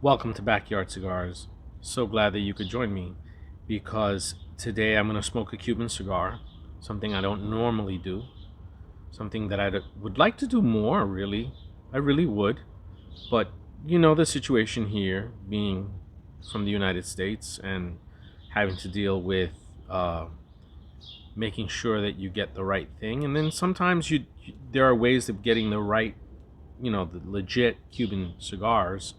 Welcome to Backyard Cigars. So glad that you could join me because today I'm going to smoke a Cuban cigar, something I don't normally do, something that would like to do more, really. I really would. But you know the situation here, being from the United States and having to deal with uh, making sure that you get the right thing. And then sometimes there are ways of getting the right, the legit Cuban cigars.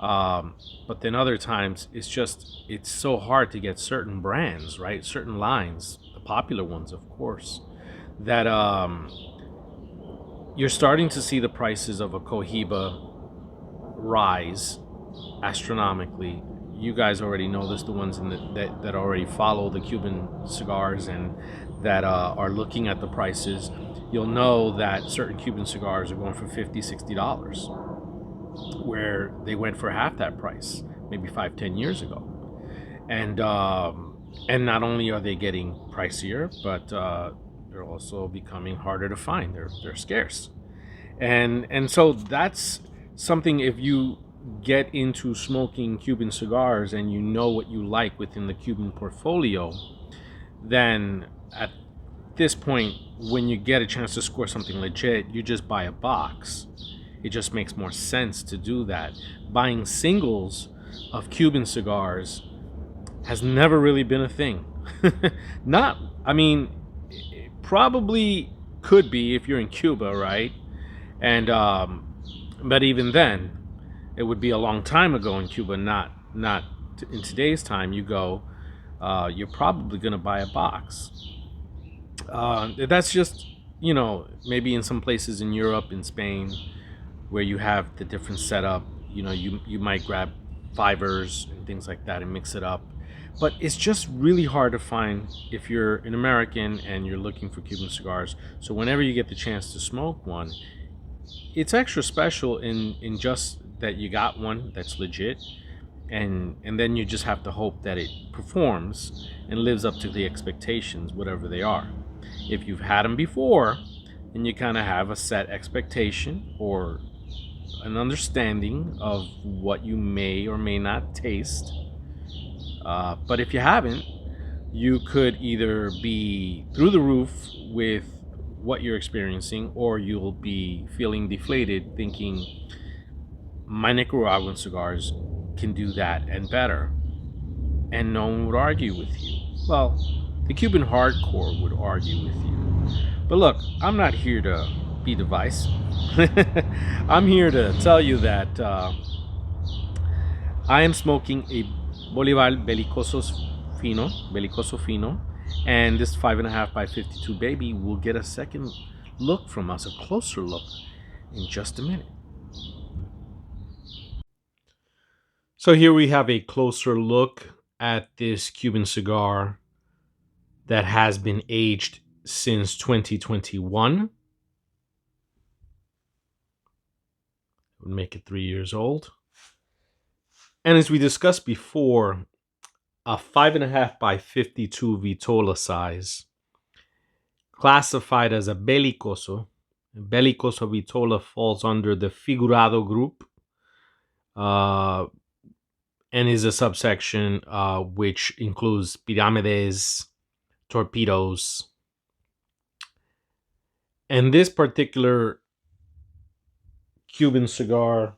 But then other times it's so hard to get certain brands, right? Certain lines, the popular ones, of course, that you're starting to see the prices of a Cohiba rise astronomically. You guys already know this, the ones that already follow the Cuban cigars and that are looking at the prices. You'll know that certain Cuban cigars are going for $50, $60, where they went for half that price maybe 5, 10 years ago. And not only are they getting pricier, but they're also becoming harder to find. They're scarce, and so that's something. If you get into smoking Cuban cigars and you know what you like within the Cuban portfolio, then at this point, when you get a chance to score something legit, you just buy a box. It just makes more sense to do that. Buying singles of Cuban cigars has never really been a thing. Not, I mean, it probably could be if you're in Cuba, right? And but even then, it would be a long time ago in Cuba. Not in today's time. You go, you're probably gonna buy a box. That's just maybe in some places in Europe, in Spain, where you have the different setup. You might grab fivers and things like that and mix it up. But it's just really hard to find if you're an American and you're looking for Cuban cigars. So whenever you get the chance to smoke one, it's extra special in just that you got one that's legit, and then you just have to hope that it performs and lives up to the expectations, whatever they are. If you've had them before, then you kind of have a set expectation or an understanding of what you may or may not taste. But if you haven't, you could either be through the roof with what you're experiencing, or you'll be feeling deflated thinking my Nicaraguan cigars can do that and better. And no one would argue with you. Well, the Cuban hardcore would argue with you. But look, I'm not here to be divisive. I'm here to tell you that I am smoking a Bolivar Bellicoso Fino, and this 5.5 by 52 baby will get a second look from us, a closer look, in just a minute. So here we have a closer look at this Cuban cigar that has been aged since 2021. Would make it 3 years old. And as we discussed before, a 5.5 by 52 Vitola size, classified as a Bellicoso. Bellicoso Vitola falls under the Figurado group, uh, and is a subsection which includes pyramides, torpedoes. And this particular Cuban cigar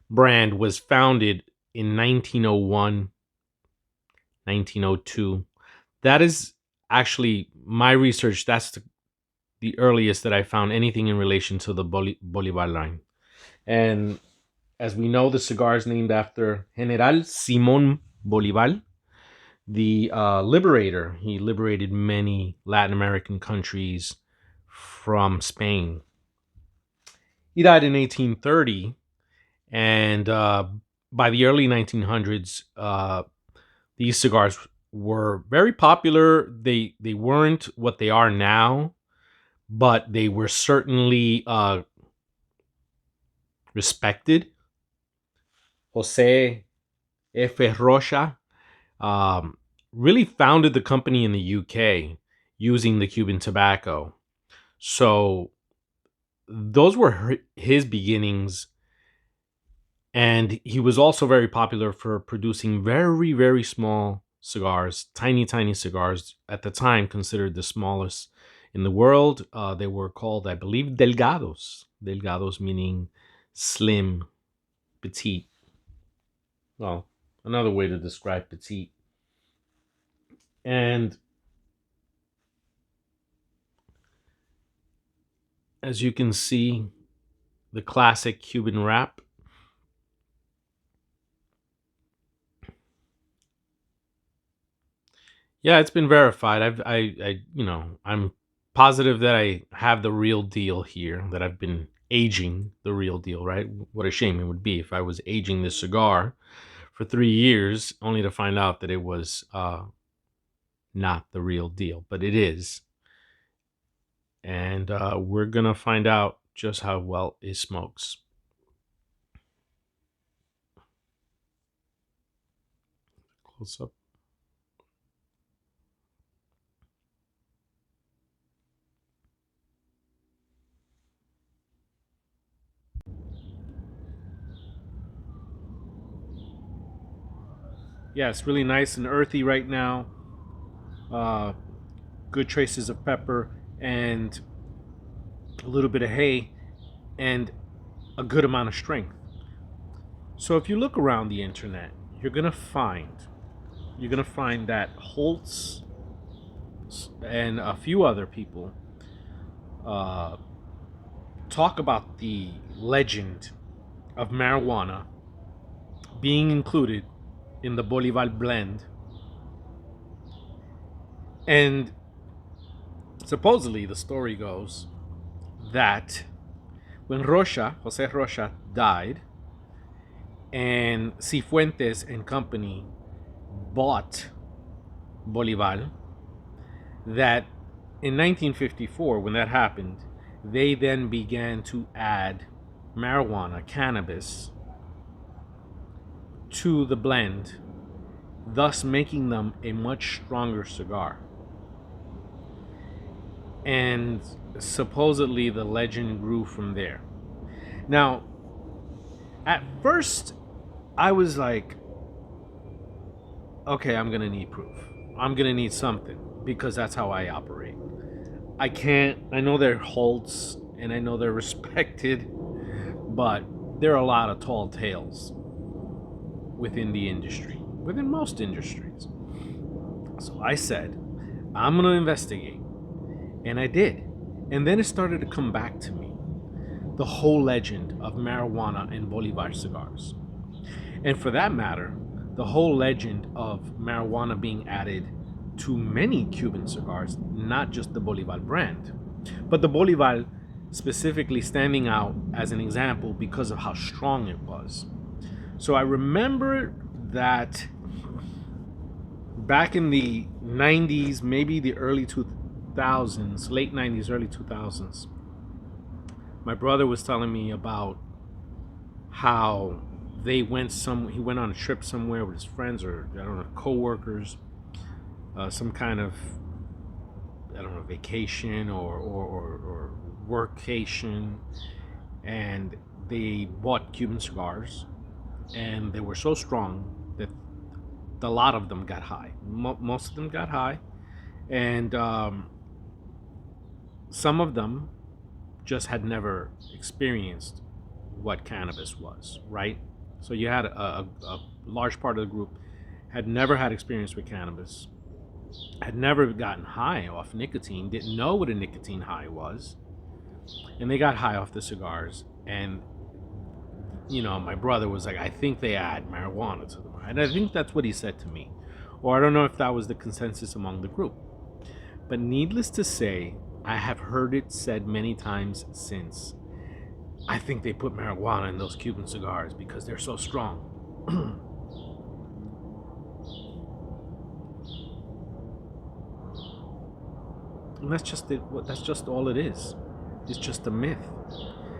brand was founded in 1901, 1902. That is actually my research. That's the earliest that I found anything in relation to the Bolivar line. And as we know, the cigar is named after General Simón Bolivar, the liberator. He liberated many Latin American countries from Spain. He died in 1830, and by the early 1900s, these cigars were very popular. They weren't what they are now, but they were certainly respected. Jose F. Rocha really founded the company in the UK using the Cuban tobacco. So those were his beginnings And he was also very popular for producing very, very small cigars, tiny, tiny cigars, at the time considered the smallest in the world. They were called, I believe, delgados. Delgados meaning slim, petite. Well, another way to describe petite. And as you can see, the classic Cuban wrap. Yeah, it's been verified. I'm positive that I have the real deal here. That I've been aging the real deal. Right? What a shame it would be if I was aging this cigar for 3 years, only to find out that it was not the real deal. But it is, and we're gonna find out just how well it smokes. Close up. Yeah, it's really nice and earthy right now. Uh, Good traces of pepper and a little bit of hay and a good amount of strength. So if you look around the internet, you're gonna find that Holtz and a few other people uh, talk about the legend of marijuana being included in the Bolivar blend, and supposedly the story goes that when Jose Rocha died, and Cifuentes and company bought Bolivar, that in 1954, when that happened, they then began to add marijuana, cannabis, to the blend, thus making them a much stronger cigar. And supposedly the legend grew from there. Now, at first, I was like, okay, I'm gonna need proof. I'm gonna need something because that's how I operate. I know they're Holtz and I know they're respected, but there are a lot of tall tales within the industry, within most industries. So I said, I'm gonna investigate. And I did. And then it started to come back to me, the whole legend of marijuana and Bolivar cigars. And for that matter, the whole legend of marijuana being added to many Cuban cigars, not just the Bolivar brand, but the Bolivar specifically standing out as an example because of how strong it was. So I remember that back in the 90s, maybe the early 2000s, late 90s, early 2000s, my brother was telling me about how he went on a trip somewhere with his friends, or I don't know, co-workers, some kind of, I don't know, vacation or workation, and they bought Cuban cigars, and they were so strong that a lot of them got high. Most of them got high, and some of them just had never experienced what cannabis was, right? So you had a large part of the group had never had experience with cannabis, had never gotten high off nicotine, didn't know what a nicotine high was, and they got high off the cigars. And my brother was like, I think they add marijuana to them, and I think that's what he said to me, or I don't know if that was the consensus among the group. But needless to say, I have heard it said many times since. I think they put marijuana in those Cuban cigars because they're so strong. And that's just it. That's just all it is. It's just a myth.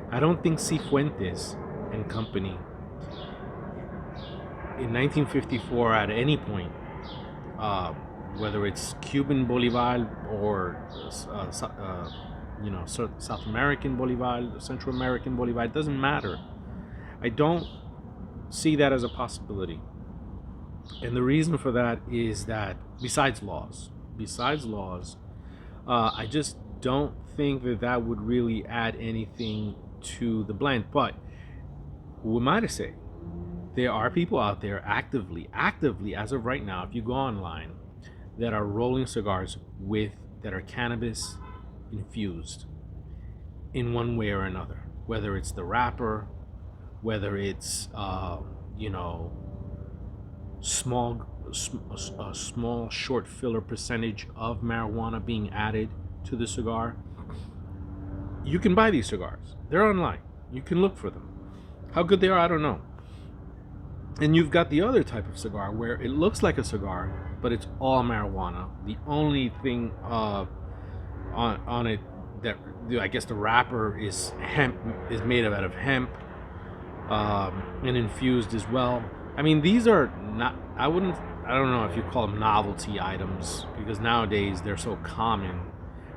I don't think Cifuentes and company in 1954 at any point, whether it's Cuban Bolivar or South American Bolivar, Central American Bolivar, it doesn't matter. I don't see that as a possibility. And the reason for that is that besides laws, I just don't think that that would really add anything to the blend. But who am I to say? There are people out there actively, as of right now, if you go online, that are rolling cigars that are cannabis infused in one way or another. Whether it's the wrapper, whether it's you know a small short filler percentage of marijuana being added to the cigar. You can buy these cigars. They're online. You can look for them. How good they are, I don't know. And you've got the other type of cigar where it looks like a cigar, but it's all marijuana. The only thing on it that I guess the wrapper is made out of hemp, and infused as well. I mean, these are not. I don't know if you call them novelty items because nowadays they're so common,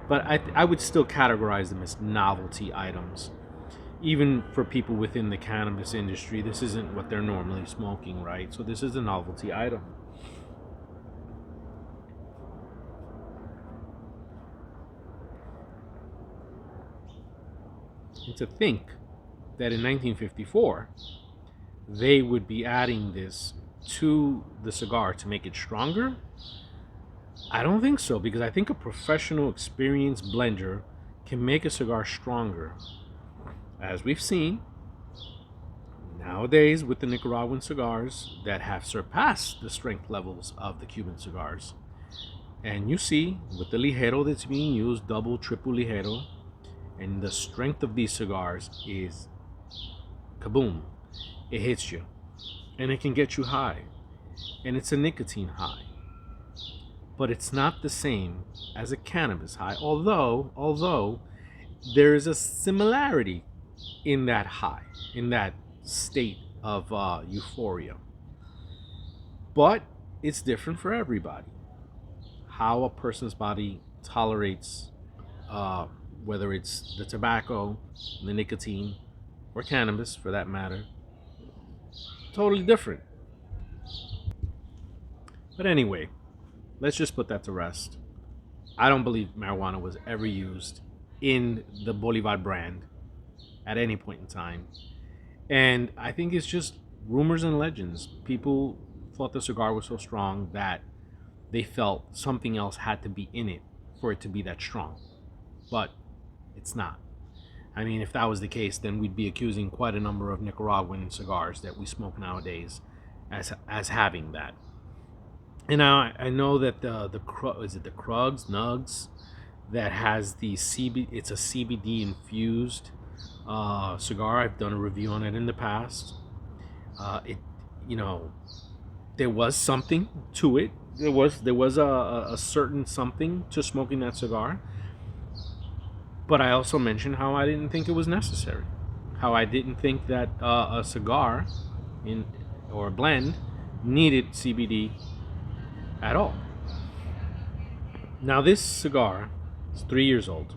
but I would still categorize them as novelty items. Even for people within the cannabis industry, this isn't what they're normally smoking, right? So this is a novelty item. And to think that in 1954, they would be adding this to the cigar to make it stronger, I don't think so, because I think a professional, experienced blender can make a cigar stronger. As we've seen nowadays with the Nicaraguan cigars that have surpassed the strength levels of the Cuban cigars. And you see with the ligero that's being used, double, triple ligero, and the strength of these cigars is kaboom. It hits you. And it can get you high. And it's a nicotine high. But it's not the same as a cannabis high, although there is a similarity in that high, in that state of euphoria. But it's different for everybody. How a person's body tolerates, whether it's the tobacco, the nicotine, or cannabis for that matter, totally different. But anyway, let's just put that to rest. I don't believe marijuana was ever used in the Bolivar brand at any point in time. And I think it's just rumors and legends. People thought the cigar was so strong that they felt something else had to be in it for it to be that strong. But it's not. I mean, if that was the case, then we'd be accusing quite a number of Nicaraguan cigars that we smoke nowadays as having that. And now I know that the Krugs Nugs that has the CBD. It's a CBD infused cigar. I've done a review on it in the past. It, there was something to it. There was a certain something to smoking that cigar. But I also mentioned how I didn't think it was necessary. How I didn't think that a cigar or a blend needed CBD at all. Now this cigar is 3 years old.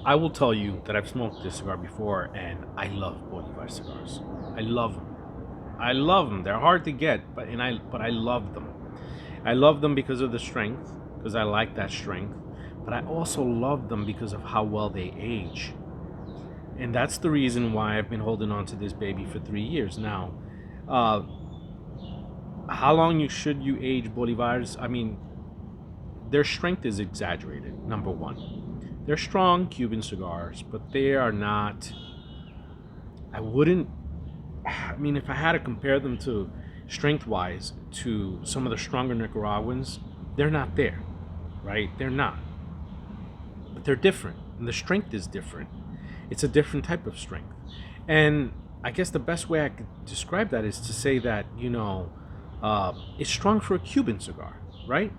I will tell you that I've smoked this cigar before, and I love Bolivar cigars. I love them. I love them. They're hard to get, but I love them. I love them because of the strength, because I like that strength. But I also love them because of how well they age. And that's the reason why I've been holding on to this baby for 3 years now. How long should you age Bolivars? I mean, their strength is exaggerated, number one. They're strong Cuban cigars, but they are not... I mean, if I had to compare them to strength-wise to some of the stronger Nicaraguans, they're not there, right? They're not. But they're different, and the strength is different. It's a different type of strength. And I guess the best way I could describe that is to say that, it's strong for a Cuban cigar, right?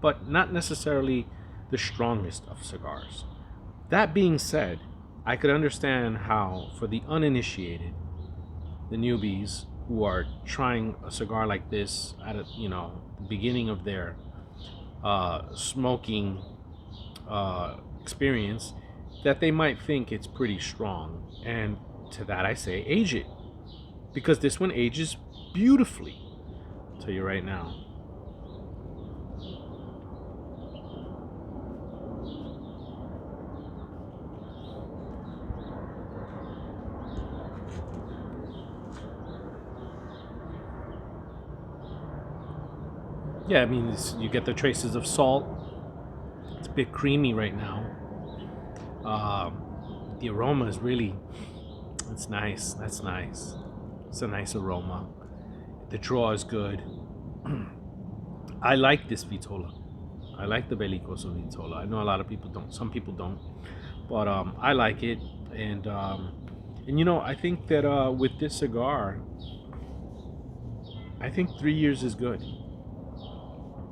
But not necessarily the strongest of cigars. That being said, I could understand how, for the uninitiated, the newbies who are trying a cigar like this at the beginning of their smoking experience, that they might think it's pretty strong. And to that I say, age it. Because this one ages beautifully. I'll tell you right now. Yeah, I mean, you get the traces of salt. It's a bit creamy right now. The aroma is really, it's nice. That's nice. It's a nice aroma. The draw is good. I like this Vitola. I like the Bellicoso Vitola. I know a lot of people don't. Some people don't, but I like it. And you know, I think that with this cigar, I think 3 years is good.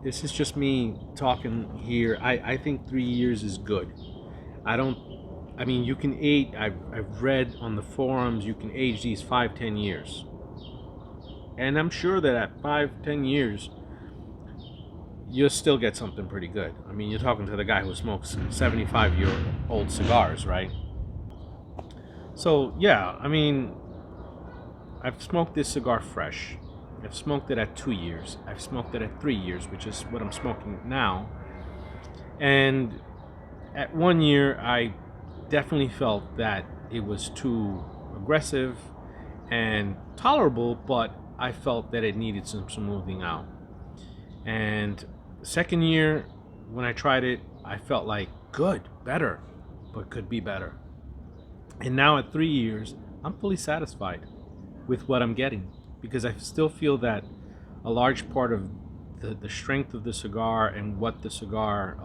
This is just me talking here. I think 3 years is good. I don't. I mean, you can age. I've read on the forums you can age these 5-10 years, and I'm sure that at 5-10 years, you'll still get something pretty good. I mean, you're talking to the guy who smokes 75-year-old cigars, right? So yeah, I mean, I've smoked this cigar fresh. I've smoked it at 2 years. I've smoked it at 3 years, which is what I'm smoking now. And at 1 year, I definitely felt that it was too aggressive and tolerable, but I felt that it needed some smoothing out. And the second year, when I tried it, I felt like good, better, but could be better. And now at 3 years, I'm fully satisfied with what I'm getting, because I still feel that a large part of the strength of the cigar and what the cigar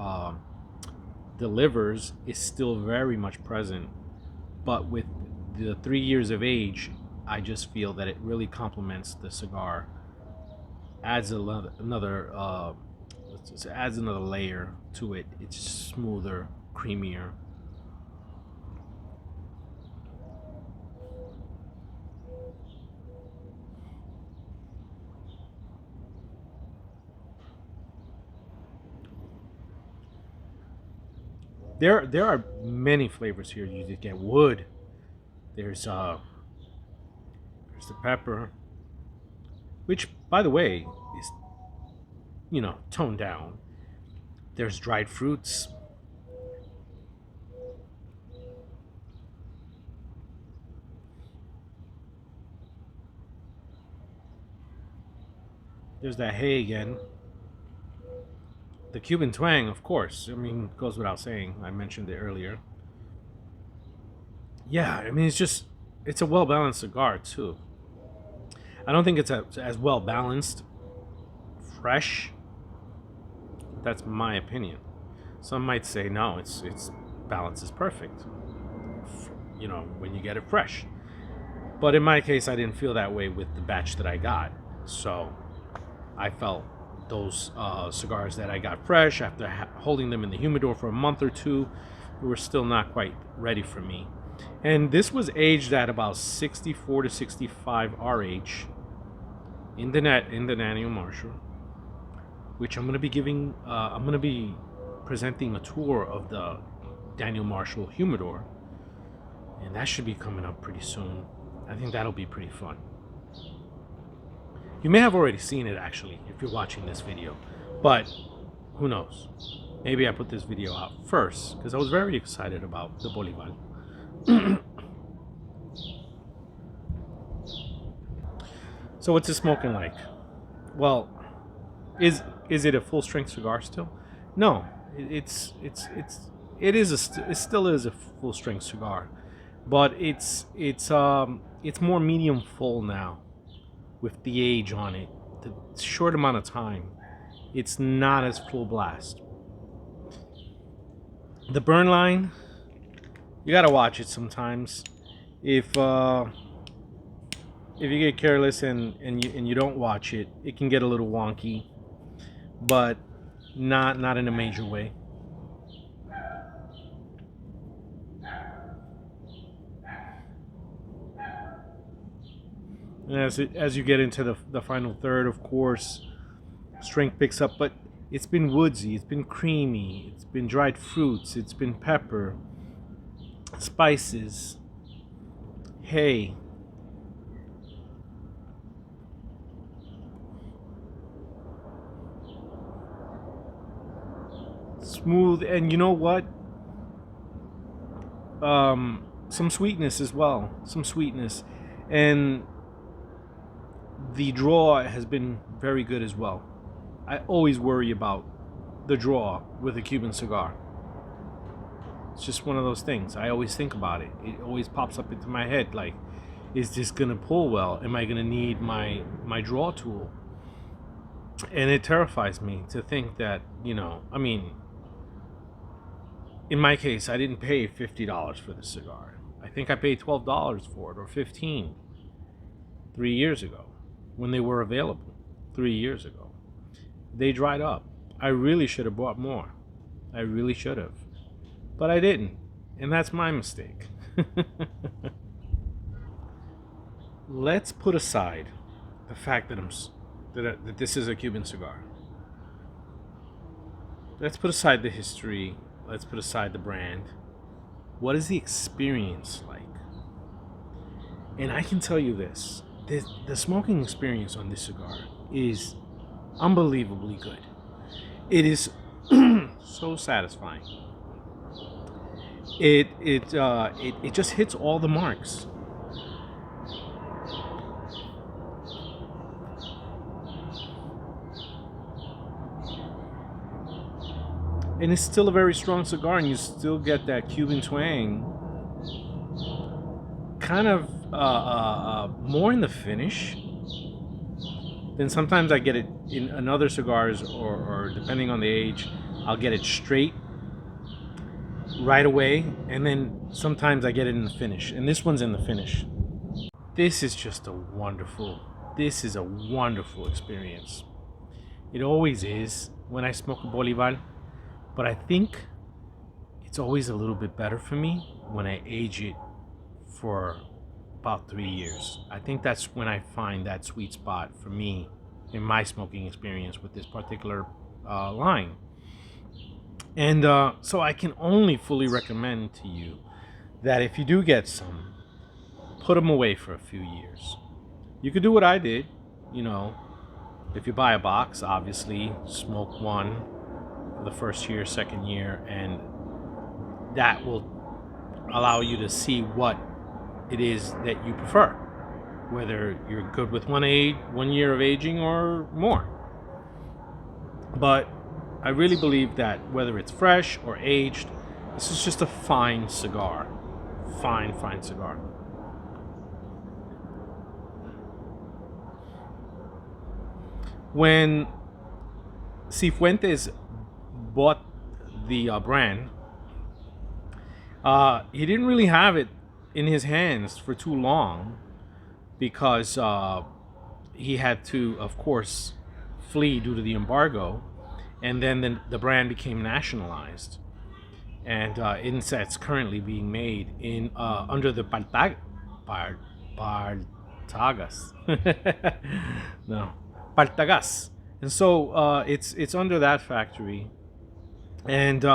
delivers is still very much present. But with the 3 years of age, I just feel that it really complements the cigar, adds another adds another layer to it. It's smoother, creamier. There are many flavors here. You get wood. There's the pepper, which, by the way, is, you know, toned down. There's dried fruits. There's that hay again. The Cuban twang, of course. I mean, goes without saying. I mentioned it earlier. Yeah, I mean, it's a well balanced cigar too. I don't think it's as well balanced fresh. That's my opinion. Some might say no, it's balance is perfect. You know, when you get it fresh. But in my case, I didn't feel that way with the batch that I got. So I felt those cigars that I got fresh after holding them in the humidor for a month or two were still not quite ready for me. And this was aged at about 64 to 65 RH in the Daniel Marshall, which I'm gonna be presenting a tour of the Daniel Marshall humidor, and that should be coming up pretty soon. I think that'll be pretty fun. You may have already seen it, actually, if you're watching this video, but who knows? Maybe I put this video out first because I was very excited about the Bolivar. So what's it smoking like? Well, is it a full strength cigar still? No, it still is a full strength cigar, but it's more medium full now. With the age on it, the short amount of time, it's not as full blast. The burn line, you gotta watch it sometimes. If you get careless and you don't watch it, it can get a little wonky, but not in a major way. And as you get into the final third, of course, strength picks up, but it's been woodsy, it's been creamy, it's been dried fruits, it's been pepper. spices, hay, smooth, and you know what? Some sweetness as well. Some sweetness. And the draw has been very good as well. I always worry about the draw with a Cuban cigar. It's just one of those things. I always think about it. It always pops up into my head like, is this gonna pull well? Am I gonna need my draw tool? And it terrifies me to think that, I mean, in my case, I didn't pay $50 for the cigar. I think I paid $12 for it, or $15, 3 years ago, when they were available. 3 years ago, they dried up. I really should have bought more. I really should have, but I didn't, and that's my mistake. Let's put aside the fact that this is a Cuban cigar. Let's put aside the history. Let's put aside the brand. What is the experience like? And I can tell you this. The smoking experience on this cigar is unbelievably good. It is so satisfying. It just hits all the marks. And it's still a very strong cigar, and you still get that Cuban twang. Kind of more in the finish. Then sometimes I get it in other cigars, or depending on the age, I'll get it straight right away, and then sometimes I get it in the finish. And this one's in the finish. This is a wonderful experience. It always is when I smoke a Bolivar. But I think it's always a little bit better for me when I age it for about 3 years. I think that's when I find that sweet spot for me in my smoking experience with this particular line. And so I can only fully recommend to you that if you do get some, put them away for a few years. You could do what I did, if you buy a box, obviously, smoke one the first year, second year, and that will allow you to see what it is that you prefer, whether you're good with 1 year of aging or more. But I really believe that whether it's fresh or aged, this is just a fine cigar. Fine cigar. When Cifuentes bought the brand, he didn't really have it in his hands for too long, because he had to, of course, flee due to the embargo, and then the brand became nationalized, and insets currently being made in under the Partagas, and so it's under that factory. And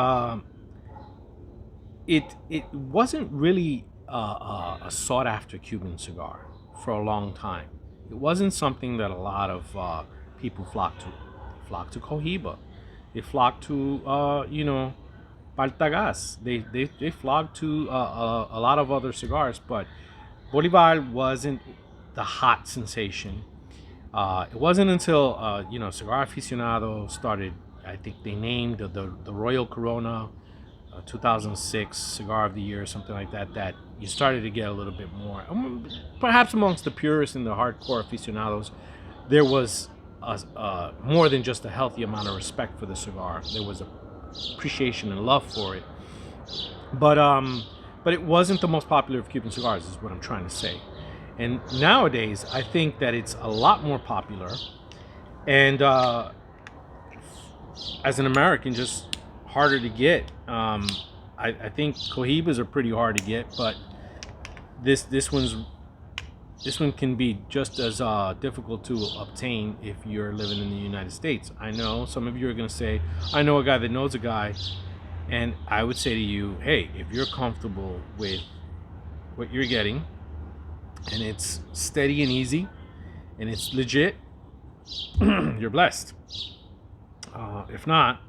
it wasn't really a sought after Cuban cigar for a long time. It wasn't something that a lot of people flocked to. They flocked to Cohiba. They flocked to Partagas. They flocked to a lot of other cigars, but Bolivar wasn't the hot sensation. It wasn't until Cigar Aficionado started. I think they named the Royal Corona 2006 Cigar of the Year, something like that, that you started to get a little bit more. Perhaps amongst the purists and the hardcore aficionados, there was more than just a healthy amount of respect for the cigar. There was appreciation and love for it. But it wasn't the most popular of Cuban cigars, is what I'm trying to say. And nowadays, I think that it's a lot more popular. And as an American, just harder to get. I think Cohibas are pretty hard to get, but this one can be just as difficult to obtain if you're living in the United States. I know some of you are going to say, I know a guy that knows a guy And I would say to you, hey, if you're comfortable with what you're getting and it's steady and easy and it's legit, you're blessed. If not,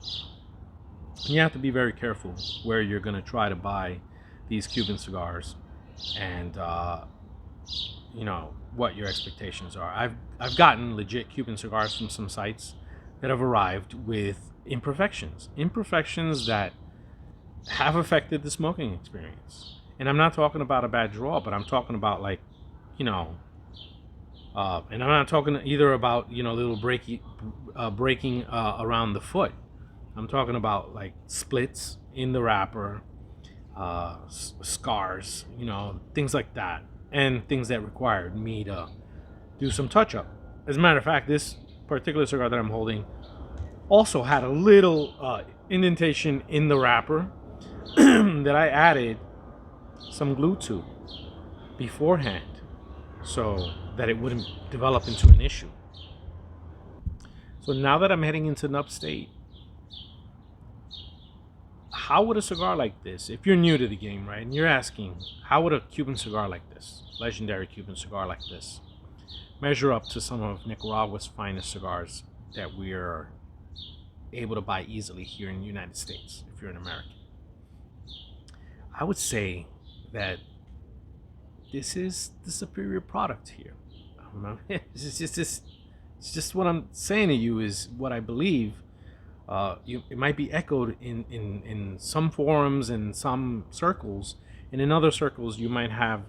you have to be very careful where you're going to try to buy these Cuban cigars, and what your expectations are. I've gotten legit Cuban cigars from some sites that have arrived with imperfections that have affected the smoking experience. And I'm not talking about a bad draw, but I'm talking about like, you know, and I'm not talking either about little breaking around the foot. I'm talking about like splits in the wrapper, scars, things like that, and things that required me to do some touch up. As a matter of fact, this particular cigar that I'm holding also had a little indentation in the wrapper that I added some glue to beforehand so that it wouldn't develop into an issue. So now that I'm heading into an upstate, how would a cigar like this, if you're new to the game, right, and you're asking, how would a Cuban cigar like this, legendary Cuban cigar like this, measure up to some of Nicaragua's finest cigars that we are able to buy easily here in the United States, if you're an American? I would say that this is the superior product here. It's just what I'm saying to you is what I believe. It might be echoed in some forums and some circles, and in other circles you might have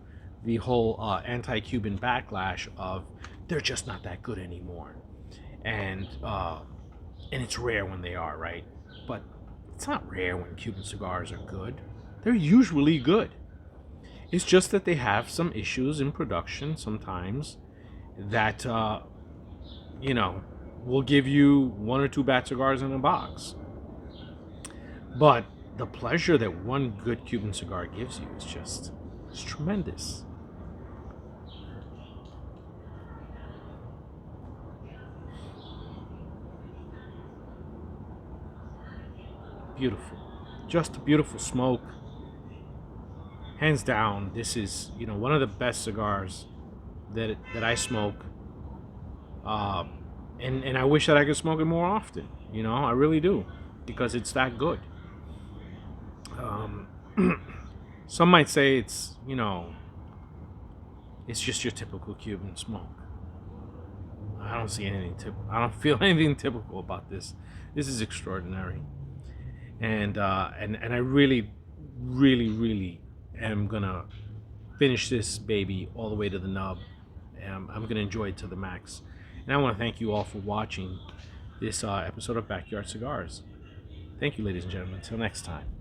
the whole anti-Cuban backlash of they're just not that good anymore, and it's rare when they are, right? But it's not rare when Cuban cigars are good. They're usually good. It's just that they have some issues in production sometimes that will give you one or two bad cigars in a box. But the pleasure that one good Cuban cigar gives you is it's tremendous. Beautiful. Just a beautiful smoke. Hands down, this is, one of the best cigars that I smoke. And I wish that I could smoke it more often. I really do, because it's that good. Some might say it's just your typical Cuban smoke. I don't see anything I don't feel anything typical about this. This is extraordinary, and I really, really, really am gonna finish this baby all the way to the nub. I'm gonna enjoy it to the max. And I want to thank you all for watching this episode of Backyard Cigars. Thank you, ladies and gentlemen. Until next time.